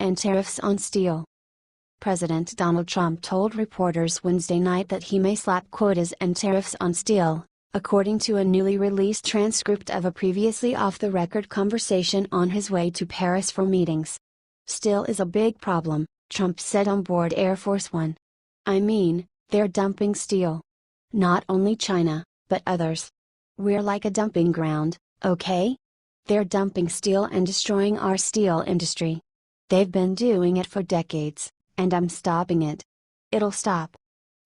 and tariffs on steel. President Donald Trump told reporters Wednesday night that he may slap quotas and tariffs on steel, according to a newly released transcript of a previously off-the-record conversation on his way to Paris for meetings. "Steel is a big problem," Trump said on board Air Force One. "I mean, they're dumping steel. Not only China, but others. We're like a dumping ground, okay? They're dumping steel and destroying our steel industry. They've been doing it for decades, and I'm stopping it. It'll stop."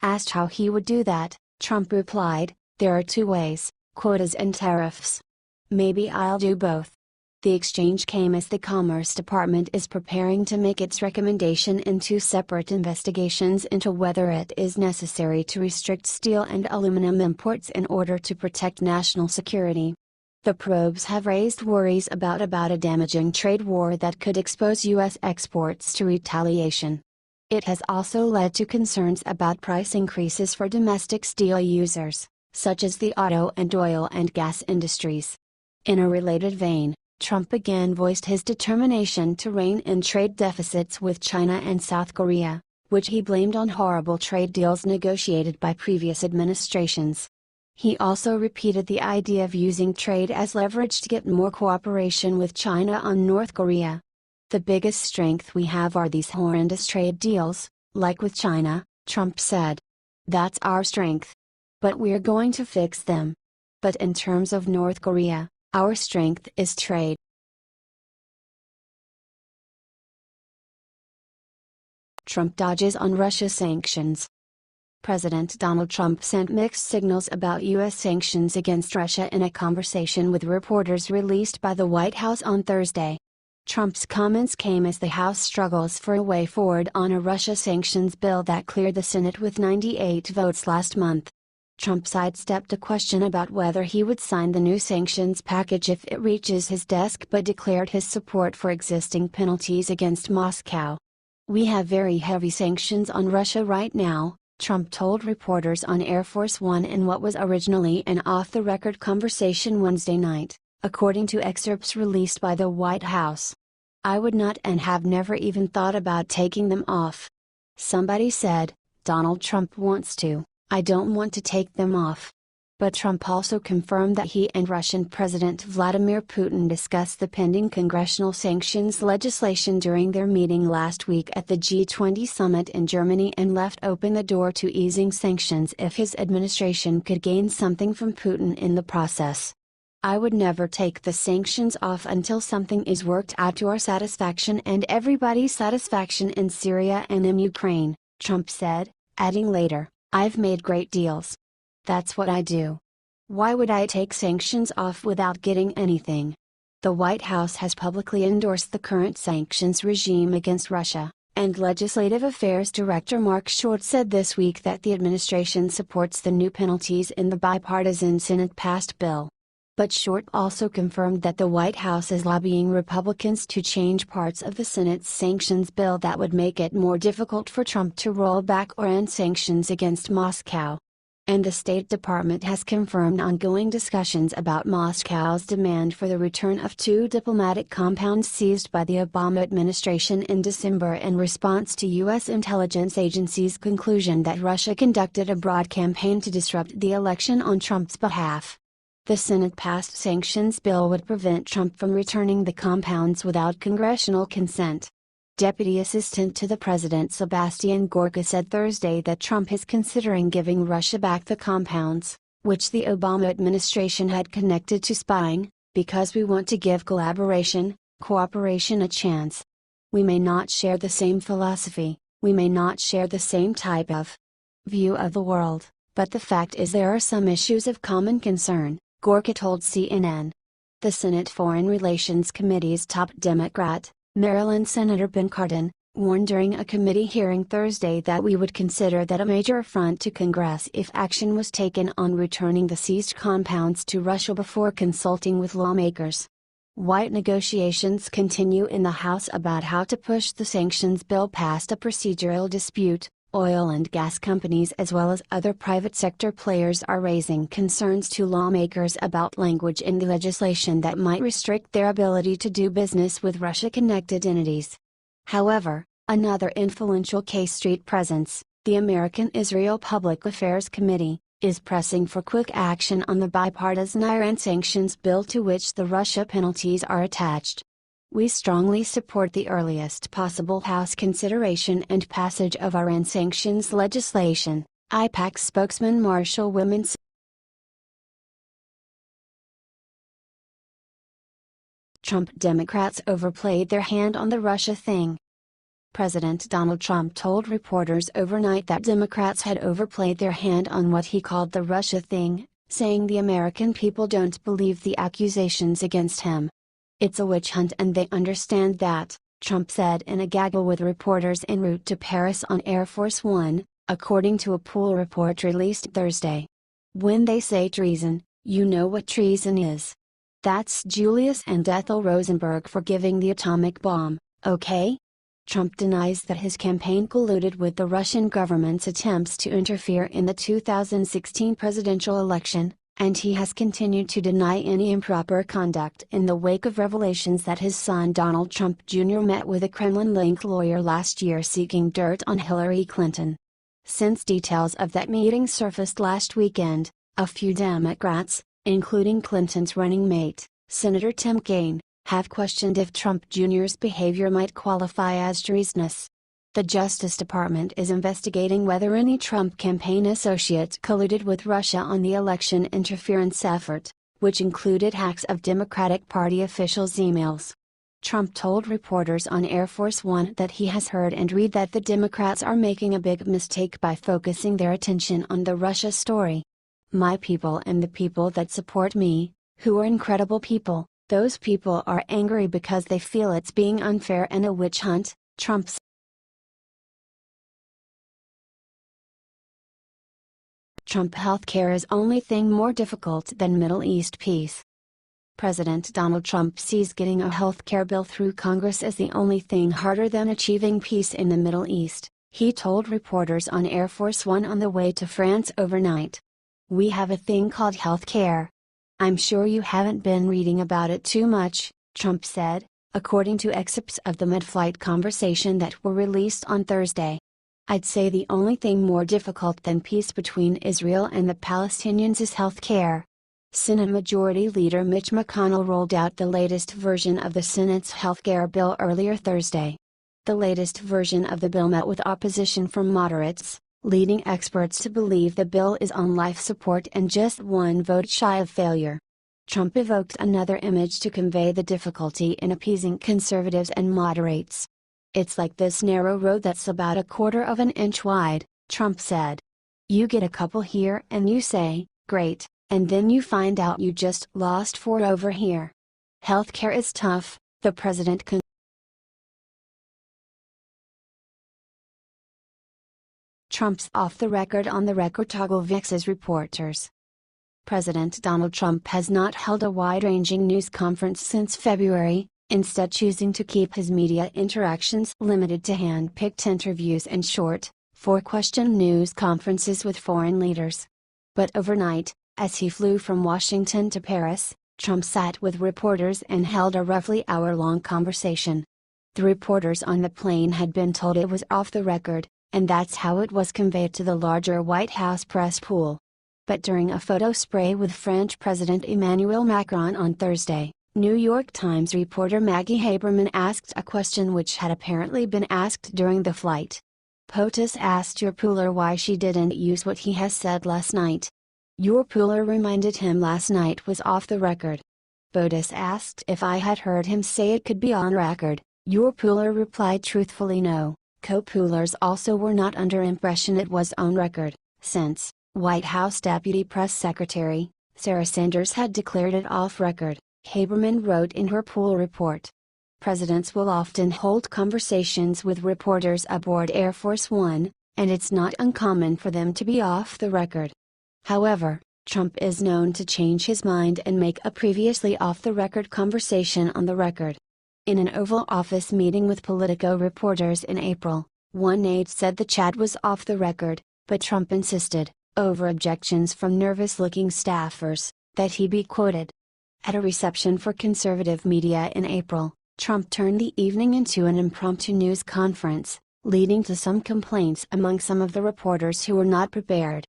Asked how he would do that, Trump replied, "There are two ways, quotas and tariffs. Maybe I'll do both." The exchange came as the Commerce Department is preparing to make its recommendation in two separate investigations into whether it is necessary to restrict steel and aluminum imports in order to protect national security. The probes have raised worries about a damaging trade war that could expose U.S. exports to retaliation. It has also led to concerns about price increases for domestic steel users, such as the auto and oil and gas industries. In a related vein, Trump again voiced his determination to rein in trade deficits with China and South Korea, which he blamed on horrible trade deals negotiated by previous administrations. He also repeated the idea of using trade as leverage to get more cooperation with China on North Korea. "The biggest strength we have are these horrendous trade deals, like with China," Trump said. "That's our strength. But we're going to fix them. But in terms of North Korea, our strength is trade." Trump dodges on Russia sanctions. President Donald Trump sent mixed signals about U.S. sanctions against Russia in a conversation with reporters released by the White House on Thursday. Trump's comments came as the House struggles for a way forward on a Russia sanctions bill that cleared the Senate with 98 votes last month. Trump sidestepped a question about whether he would sign the new sanctions package if it reaches his desk but declared his support for existing penalties against Moscow. "We have very heavy sanctions on Russia right now," Trump told reporters on Air Force One in what was originally an off-the-record conversation Wednesday night, according to excerpts released by the White House. "I would not and have never even thought about taking them off. Somebody said, Donald Trump wants to. I don't want to take them off." But Trump also confirmed that he and Russian President Vladimir Putin discussed the pending congressional sanctions legislation during their meeting last week at the G20 summit in Germany and left open the door to easing sanctions if his administration could gain something from Putin in the process. "I would never take the sanctions off until something is worked out to our satisfaction and everybody's satisfaction in Syria and in Ukraine," Trump said, adding later, "I've made great deals. That's what I do. Why would I take sanctions off without getting anything?" The White House has publicly endorsed the current sanctions regime against Russia, and Legislative Affairs Director Mark Short said this week that the administration supports the new penalties in the bipartisan Senate-passed bill. But Short also confirmed that the White House is lobbying Republicans to change parts of the Senate's sanctions bill that would make it more difficult for Trump to roll back or end sanctions against Moscow. And the State Department has confirmed ongoing discussions about Moscow's demand for the return of two diplomatic compounds seized by the Obama administration in December in response to U.S. intelligence agencies' conclusion that Russia conducted a broad campaign to disrupt the election on Trump's behalf. The Senate-passed sanctions bill would prevent Trump from returning the compounds without congressional consent. Deputy Assistant to the President Sebastian Gorka said Thursday that Trump is considering giving Russia back the compounds, which the Obama administration had connected to spying, because we want to give cooperation a chance. "We may not share the same philosophy, we may not share the same type of view of the world, but the fact is there are some issues of common concern," Gorka told CNN. The Senate Foreign Relations Committee's top Democrat, Maryland Senator Ben Cardin, warned during a committee hearing Thursday that we would consider that a major affront to Congress if action was taken on returning the seized compounds to Russia before consulting with lawmakers. White negotiations continue in the House about how to push the sanctions bill past a procedural dispute. Oil and gas companies as well as other private sector players are raising concerns to lawmakers about language in the legislation that might restrict their ability to do business with Russia-connected entities. However, another influential K Street presence, the American-Israel Public Affairs Committee, is pressing for quick action on the bipartisan Iran sanctions bill to which the Russia penalties are attached. We strongly support the earliest possible House consideration and passage of Iran sanctions legislation, IPAC spokesman Marshall Wiman said. Trump Democrats overplayed their hand on the Russia thing. President Donald Trump told reporters overnight that Democrats had overplayed their hand on what he called the Russia thing, saying the American people don't believe the accusations against him. It's a witch hunt and they understand that, Trump said in a gaggle with reporters en route to Paris on Air Force One, according to a pool report released Thursday. When they say treason, you know what treason is. That's Julius and Ethel Rosenberg forgiving the atomic bomb, okay? Trump denies that his campaign colluded with the Russian government's attempts to interfere in the 2016 presidential election, and he has continued to deny any improper conduct in the wake of revelations that his son Donald Trump Jr. met with a Kremlin-linked lawyer last year seeking dirt on Hillary Clinton. Since details of that meeting surfaced last weekend, a few Democrats, including Clinton's running mate, Senator Tim Kaine, have questioned if Trump Jr.'s behavior might qualify as treasonous. The Justice Department is investigating whether any Trump campaign associates colluded with Russia on the election interference effort, which included hacks of Democratic Party officials' emails. Trump told reporters on Air Force One that he has heard and read that the Democrats are making a big mistake by focusing their attention on the Russia story. My people and the people that support me, who are incredible people, those people are angry because they feel it's being unfair and a witch hunt, Trump said. Trump healthcare is only thing more difficult than Middle East peace. President Donald Trump sees getting a healthcare bill through Congress as the only thing harder than achieving peace in the Middle East, he told reporters on Air Force One on the way to France overnight. We have a thing called healthcare. I'm sure you haven't been reading about it too much, Trump said, according to excerpts of the mid-flight conversation that were released on Thursday. I'd say the only thing more difficult than peace between Israel and the Palestinians is health care. Senate Majority Leader Mitch McConnell rolled out the latest version of the Senate's health care bill earlier Thursday. The latest version of the bill met with opposition from moderates, leading experts to believe the bill is on life support and just one vote shy of failure. Trump evoked another image to convey the difficulty in appeasing conservatives and moderates. It's like this narrow road that's about 1/4 of an inch wide, Trump said. You get a couple here and you say, great, and then you find out you just lost 4 over here. Healthcare is tough, the president Trump's off the record on the record toggle vexes reporters. President Donald Trump has not held a wide-ranging news conference since February, instead choosing to keep his media interactions limited to hand-picked interviews and short, 4-question news conferences with foreign leaders. But overnight, as he flew from Washington to Paris, Trump sat with reporters and held a roughly hour-long conversation. The reporters on the plane had been told it was off the record, and that's how it was conveyed to the larger White House press pool. But during a photo spray with French President Emmanuel Macron on Thursday, New York Times reporter Maggie Haberman asked a question which had apparently been asked during the flight. POTUS asked your pooler why she didn't use what he has said last night. Your pooler reminded him last night was off the record. POTUS asked if I had heard him say it could be on record. Your pooler replied truthfully no. Co-poolers also were not under impression it was on record, since White House Deputy Press Secretary Sarah Sanders had declared it off record, Haberman wrote in her pool report. Presidents will often hold conversations with reporters aboard Air Force One, and it's not uncommon for them to be off the record. However, Trump is known to change his mind and make a previously off-the-record conversation on the record. In an Oval Office meeting with Politico reporters in April, one aide said the chat was off the record, but Trump insisted, over objections from nervous-looking staffers, that he be quoted. At a reception for conservative media in April, Trump turned the evening into an impromptu news conference, leading to some complaints among some of the reporters who were not prepared.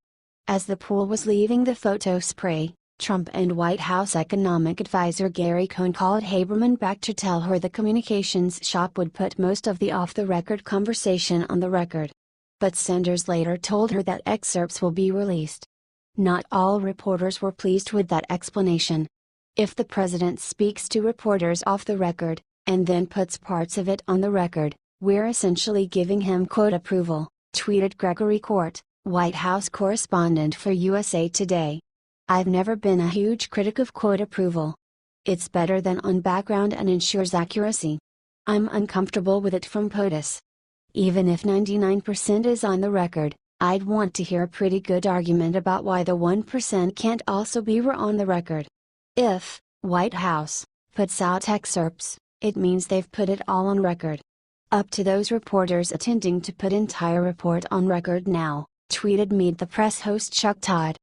As the pool was leaving the photo spray, Trump and White House economic advisor Gary Cohn called Haberman back to tell her the communications shop would put most of the off-the-record conversation on the record. But Sanders later told her that excerpts will be released. Not all reporters were pleased with that explanation. If the president speaks to reporters off the record, and then puts parts of it on the record, we're essentially giving him quote approval, tweeted Gregory Court, White House correspondent for USA Today. I've never been a huge critic of quote approval. It's better than on background and ensures accuracy. I'm uncomfortable with it from POTUS. Even if 99% is on the record, I'd want to hear a pretty good argument about why the 1% can't also be on the record. If White House puts out excerpts, it means they've put it all on record. Up to those reporters attempting to put entire report on record now, tweeted Meet the Press host Chuck Todd.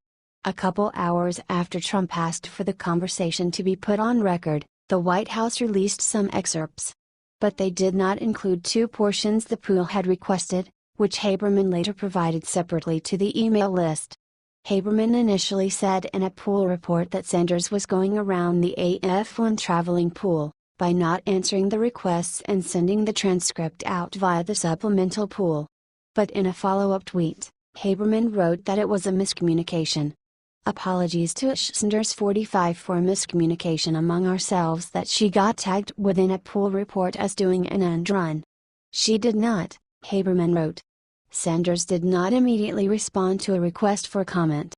A couple hours after Trump asked for the conversation to be put on record, the White House released some excerpts. But they did not include two portions the pool had requested, which Haberman later provided separately to the email list. Haberman initially said in a pool report that Sanders was going around the AF1 traveling pool, by not answering the requests and sending the transcript out via the supplemental pool. But in a follow-up tweet, Haberman wrote that it was a miscommunication. Apologies to Sanders 45 for miscommunication among ourselves that she got tagged within a pool report as doing an end run. She did not, Haberman wrote. Sanders did not immediately respond to a request for comment.